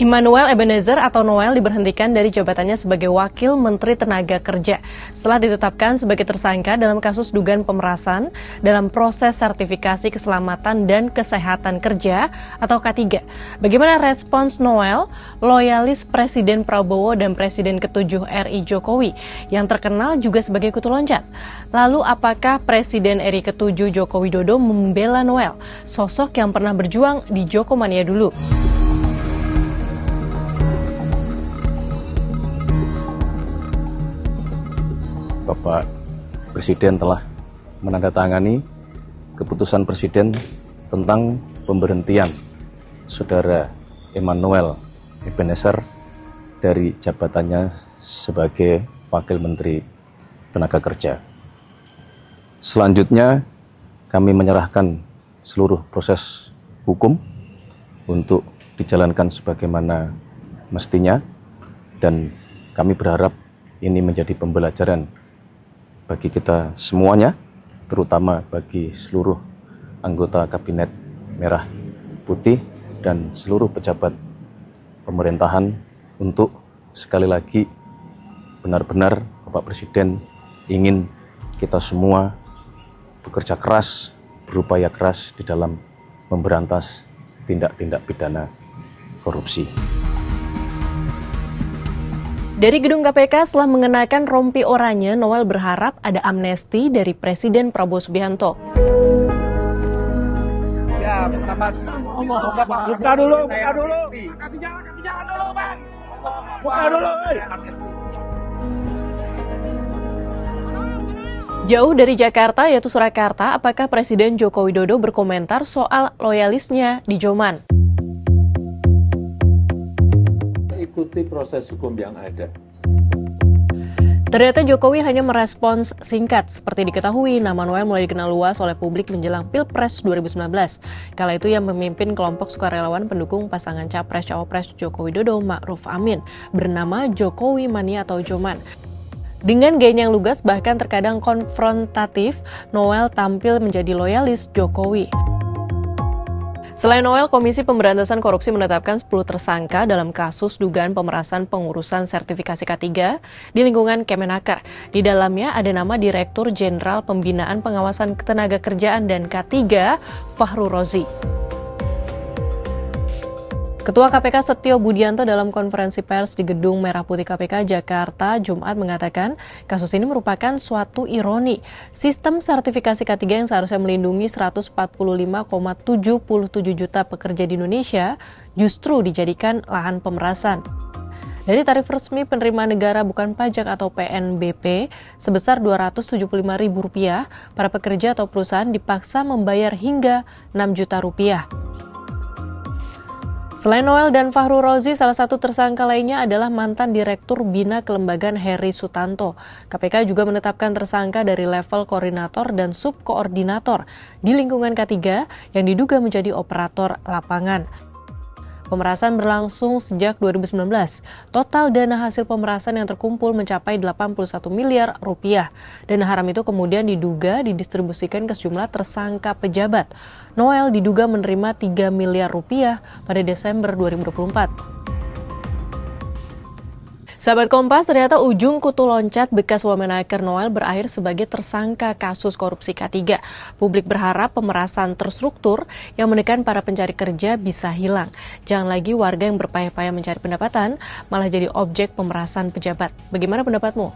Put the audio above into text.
Immanuel Ebenezer atau Noel diberhentikan dari jabatannya sebagai Wakil Menteri Tenaga Kerja setelah ditetapkan sebagai tersangka dalam kasus dugaan pemerasan dalam proses sertifikasi keselamatan dan kesehatan kerja atau K3. Bagaimana respons Noel, loyalis Presiden Prabowo dan Presiden ke-7 RI Jokowi yang terkenal juga sebagai kutu loncat? Lalu apakah Presiden RI ke-7 Joko Widodo membela Noel, sosok yang pernah berjuang di Jokomania dulu? Bapak Presiden telah menandatangani keputusan Presiden tentang pemberhentian Saudara Immanuel Ebenezer dari jabatannya sebagai Wakil Menteri Tenaga Kerja. Selanjutnya, kami menyerahkan seluruh proses hukum untuk dijalankan sebagaimana mestinya, dan kami berharap ini menjadi pembelajaran bagi kita semuanya, terutama bagi seluruh anggota Kabinet Merah Putih dan seluruh pejabat pemerintahan untuk sekali lagi benar-benar Bapak Presiden ingin kita semua bekerja keras, berupaya keras di dalam memberantas tindak-tindak pidana korupsi. Dari gedung KPK setelah mengenakan rompi oranye, Noel berharap ada amnesti dari Presiden Prabowo Subianto. Ya, buka dulu. Kasih jalan dulu, Pak. Buka dulu, Jauh dari Jakarta, yaitu Surakarta, apakah Presiden Joko Widodo berkomentar soal loyalisnya di Joman? Ikuti proses hukum yang ada. Ternyata Jokowi hanya merespons singkat. Seperti diketahui, nama Noel mulai dikenal luas oleh publik menjelang Pilpres 2019. Kala itu yang memimpin kelompok sukarelawan pendukung pasangan Capres-Cawapres Joko Widodo Ma'ruf Amin bernama Jokowi Mania atau Joman. Dengan gaya yang lugas bahkan terkadang konfrontatif, Noel tampil menjadi loyalis Jokowi. Selain Noel, Komisi Pemberantasan Korupsi menetapkan 10 tersangka dalam kasus dugaan pemerasan pengurusan sertifikasi K3 di lingkungan Kemenaker. Di dalamnya ada nama Direktur Jenderal Pembinaan Pengawasan Ketenaga Kerjaan dan K3, Fahru Rozi. Ketua KPK Setio Budianto dalam konferensi pers di Gedung Merah Putih KPK Jakarta Jumat mengatakan kasus ini merupakan suatu ironi. Sistem sertifikasi K3 yang seharusnya melindungi 145,77 juta pekerja di Indonesia justru dijadikan lahan pemerasan. Dari tarif resmi penerimaan negara bukan pajak atau PNBP sebesar Rp275.000, para pekerja atau perusahaan dipaksa membayar hingga Rp6 juta. Selain Noel dan Fahru Rozi, salah satu tersangka lainnya adalah mantan Direktur Bina Kelembagaan Heri Sutanto. KPK juga menetapkan tersangka dari level koordinator dan subkoordinator di lingkungan K3 yang diduga menjadi operator lapangan. Pemerasan berlangsung sejak 2019. Total dana hasil pemerasan yang terkumpul mencapai Rp81 miliar. Dana haram itu kemudian diduga didistribusikan ke sejumlah tersangka pejabat. Noel diduga menerima Rp3 miliar pada Desember 2024. Sahabat Kompas, ternyata ujung kutu loncat bekas wamenaker Noel berakhir sebagai tersangka kasus korupsi K3. Publik berharap pemerasan terstruktur yang menekan para pencari kerja bisa hilang. Jangan lagi warga yang berpayah-payah mencari pendapatan, malah jadi objek pemerasan pejabat. Bagaimana pendapatmu?